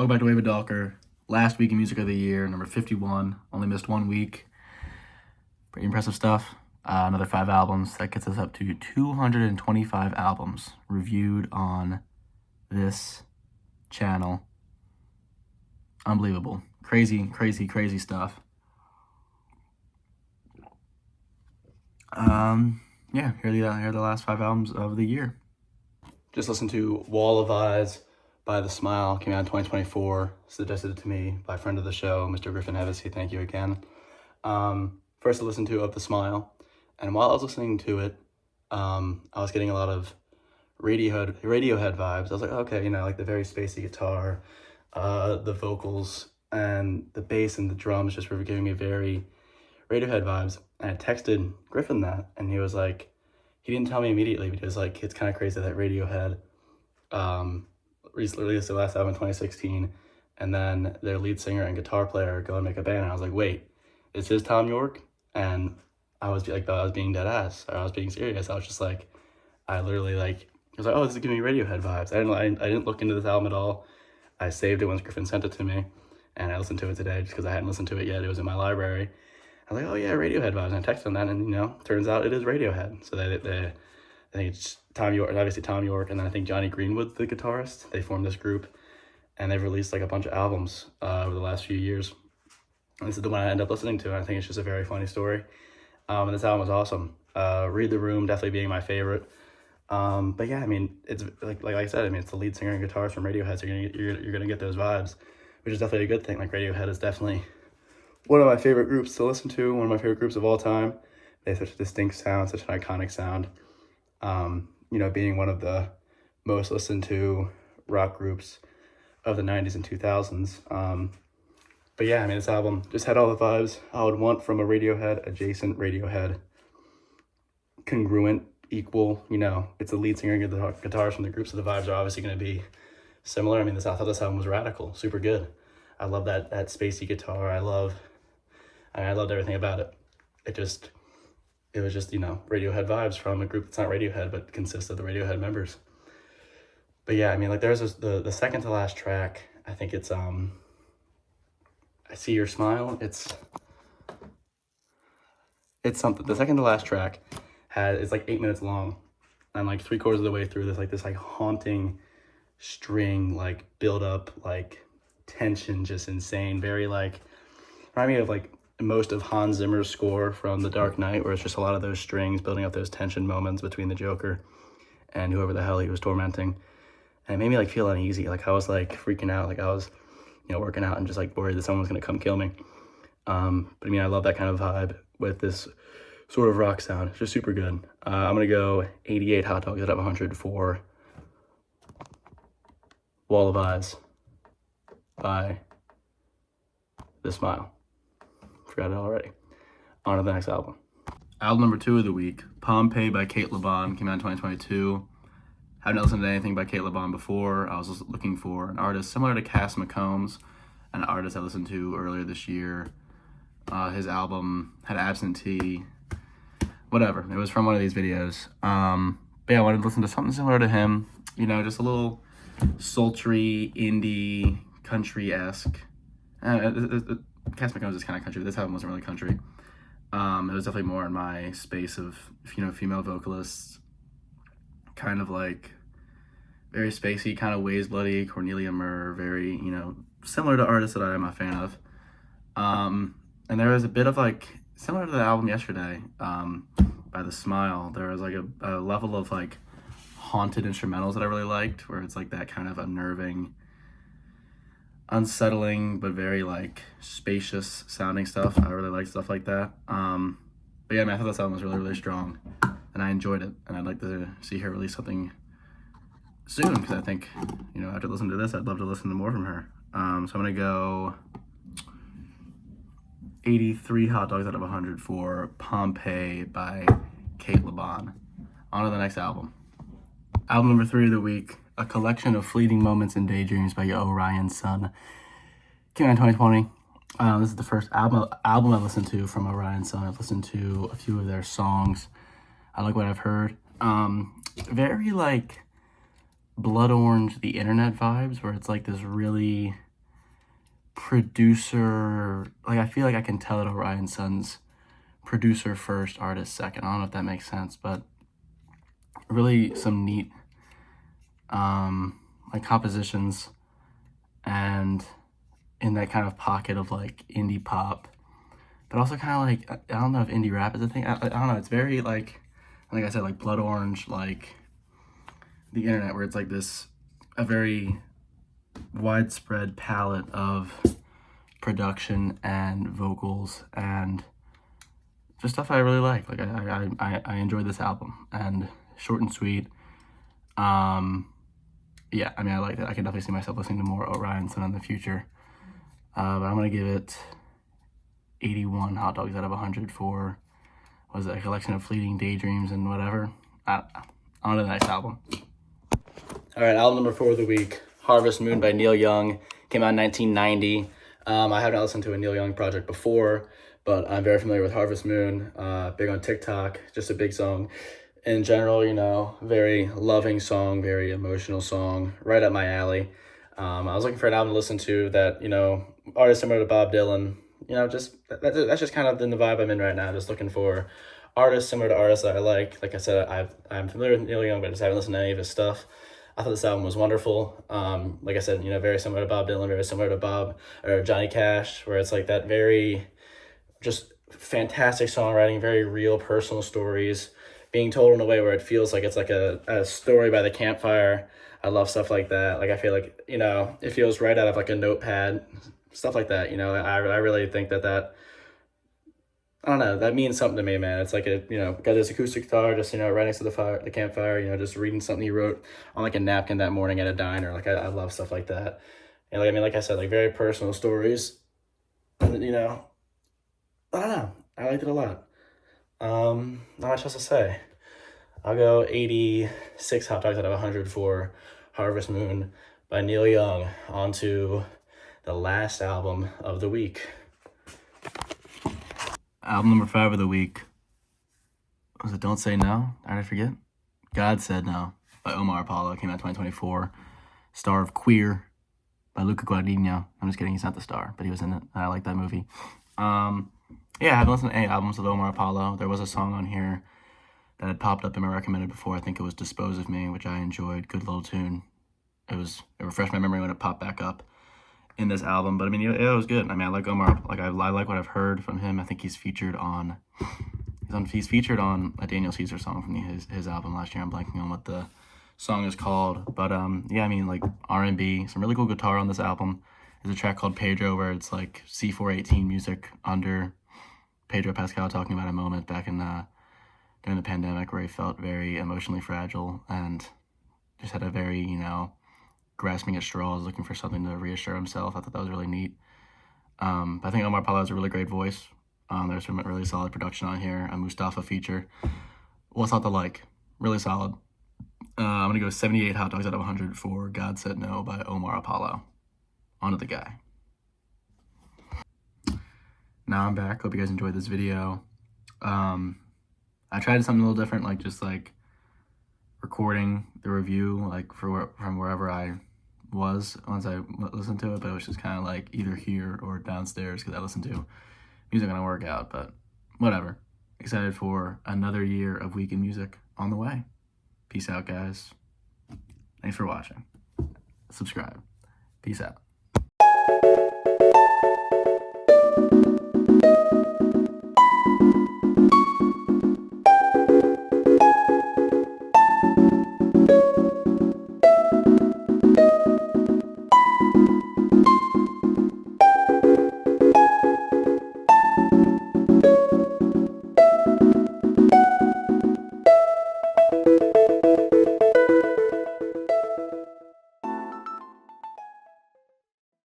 Welcome back to Wave of Dalker. Last week in Music of the Year, number 51. Only missed 1 week. Pretty impressive stuff. Another 5 albums. That gets us up to 225 albums reviewed on this channel. Unbelievable. Crazy, crazy, crazy stuff. Yeah, here are the last 5 albums of the year. Just listened to Wall of Eyes by The Smile, came out in 2024, suggested to me by a friend of the show, Mr. Griffin Hevesy, thank you again. First I listened to Of The Smile, and while I was listening to it, I was getting a lot of Radiohead vibes. I was like, okay, like the very spacey guitar, the vocals, and the bass and the drums just were giving me very Radiohead vibes. And I texted Griffin that, and he was like, he didn't tell me immediately, but he was like, it's kind of crazy that Radiohead recently released their last album in 2016, and then their lead singer and guitar player go and make a band. And I was like, wait, is this Tom York? And I was being dead ass, or I was being serious. I was just like, I was like, oh, this is giving me Radiohead vibes. I didn't look into this album at all. I saved it once Griffin sent it to me, and I listened to it today just because I hadn't listened to it yet. It was in my library. I was like, oh yeah, Radiohead vibes. And I texted on that, and turns out it is Radiohead. So I think it's Tom York, obviously Tom York, and then I think Johnny Greenwood's the guitarist. They formed this group, and they've released like a bunch of albums over the last few years. And this is the one I end up listening to, and I think it's just a very funny story. And this album was awesome. Read the Room definitely being my favorite. But yeah, I mean, it's like I said, I mean, it's the lead singer and guitarist from Radiohead, so you're gonna get those vibes, which is definitely a good thing. Like Radiohead is definitely one of my favorite groups to listen to, one of my favorite groups of all time. They have such a distinct sound, such an iconic sound. Being one of the most listened to rock groups of the 90s and 2000s. But yeah, I mean, this album just had all the vibes I would want from a Radiohead, adjacent Radiohead, congruent, equal, it's the lead singer and guitars from the group, so the vibes are obviously going to be similar. I mean, I thought this album was radical, super good. I love that spacey guitar. I loved everything about it. It was just, Radiohead vibes from a group that's not Radiohead, but consists of the Radiohead members. But yeah, I mean, like there's the second to last track. I think it's, I See Your Smile. It's something. The second to last track it's like 8 minutes long, and like 3/4 of the way through this haunting string, like build up, like tension, just insane. Very remind me of like most of Hans Zimmer's score from The Dark Knight, where it's just a lot of those strings building up those tension moments between the Joker and whoever the hell he was tormenting. And it made me like feel uneasy. Like I was like freaking out. Like I was, working out and just like worried that someone was going to come kill me. But I mean, I love that kind of vibe with this sort of rock sound. It's just super good. I'm going to go 88 hot dogs out of 100 for Wall of Eyes by The Smile. Forgot it already. On to the next album. Album number 2 of the week, Pompeii by Kate LeBon, came out in 2022. Haven't listened to anything by Kate LeBon before. I was just looking for an artist similar to Cass McCombs, an artist I listened to earlier this year. His album had Absentee, whatever. It was from one of these videos. But yeah, I wanted to listen to something similar to him. Just a little sultry, indie, country-esque. Cass McCombs is kind of country, but this album wasn't really country. It was definitely more in my space of, female vocalists, kind of like very spacey, kind of Ways Bloody, Cornelia Murr, very, similar to artists that I am a fan of. And there was a bit of like, similar to the album yesterday, by The Smile, there was like a level of like haunted instrumentals that I really liked, where it's like that kind of unnerving, unsettling, but very like spacious sounding stuff. I really like stuff like that. But yeah, I thought this album was really, really strong, and I enjoyed it, and I'd like to see her release something soon, because I think, after listening to this, I'd love to listen to more from her. So I'm gonna go 83 hot dogs out of 100 for Pompeii by Kate LeBon. On to the next album. Album number 3 of the week, A Collection of Fleeting Moments and Daydreams by Orion Sun. Came out in 2020. This is the first album I listened to from Orion Sun. I've listened to a few of their songs. I like what I've heard. Very like Blood Orange, The Internet vibes, where it's like this really producer, like I feel like I can tell that Orion Sun's producer first, artist second. I don't know if that makes sense, but really some neat like compositions, and in that kind of pocket of like indie pop, but also kind of like, I don't know if indie rap is a thing. I don't know. It's very like I said, like Blood Orange, like the internet, where it's like this, a very widespread palette of production and vocals and just stuff I really like. Like I enjoyed this album, and short and sweet. Yeah, I mean, I like that. I can definitely see myself listening to more Orion Sun in the future. But I'm gonna give it 81 hot dogs out of 100 for, was it a collection of fleeting daydreams and whatever. On to the next album. All right, album number 4 of the week, Harvest Moon by Neil Young. Came out in 1990. I have not listened to a Neil Young project before, but I'm very familiar with Harvest Moon. Big on TikTok, just a big song. In general, you know, very loving song, very emotional song, right up my alley. I was looking for an album to listen to that, you know, artists similar to Bob Dylan, you know, just that's just kind of in the vibe I'm in right now. Just looking for artists similar to artists that I like. Like I said, I'm familiar with Neil Young, but I just haven't listened to any of his stuff. I thought this album was wonderful. Like I said, you know, very similar to Bob Dylan, very similar to Bob or Johnny Cash, where it's like that very just fantastic songwriting, very real personal stories being told in a way where it feels like it's like a story by the campfire. I love stuff like that. Like I feel like, you know, it feels right out of like a notepad, stuff like that. You know, I really think that I don't know, that means something to me, man. It's like a, you know, got this acoustic guitar, just, you know, right next to the campfire, you know, just reading something he wrote on like a napkin that morning at a diner. Like I love stuff like that. And like, I mean, like I said, like very personal stories, and, you know, I don't know. I liked it a lot. Not much else to say. I'll go 86 hot dogs out of 100 for Harvest Moon by Neil Young. On to the last album of the week. Album number 5 of the week was it Don't Say No? I forget. God Said No by Omar Apollo. Came out 2024. Star of Queer by Luca Guadagnino. I'm just kidding, he's not the star, but he was in it. I like that movie. Yeah, I haven't listened to any albums of Omar Apollo. There was a song on here that had popped up in my recommended before. I think it was Dispose of Me, which I enjoyed. Good little tune. It refreshed my memory when it popped back up in this album. But I mean, it was good. I mean, I like Omar. Like I like what I've heard from him. I think he's featured on a Daniel Caesar song from his album last year. I'm blanking on what the song is called. But yeah, I mean, like R&B, some really cool guitar on this album. There's a track called Pedro where it's like C418 music under Pedro Pascal talking about a moment back in during the pandemic where he felt very emotionally fragile and just had a very, you know, grasping at straws, looking for something to reassure himself. I thought that was really neat. But I think Omar Apollo has a really great voice. There's some really solid production on here. A Mustafa feature. What's not to like? Really solid. I'm going to go 78 hot dogs out of 100 for God Said No by Omar Apollo. On to the guy. Now I'm back. Hope you guys enjoyed this video. I tried something a little different, like just like recording the review like from wherever I was once I listened to it, but it was just kind of like either here or downstairs because I listened to music on a workout, but whatever. Excited for another year of Week in Music on the way. Peace out, guys. Thanks for watching. Subscribe. Peace out.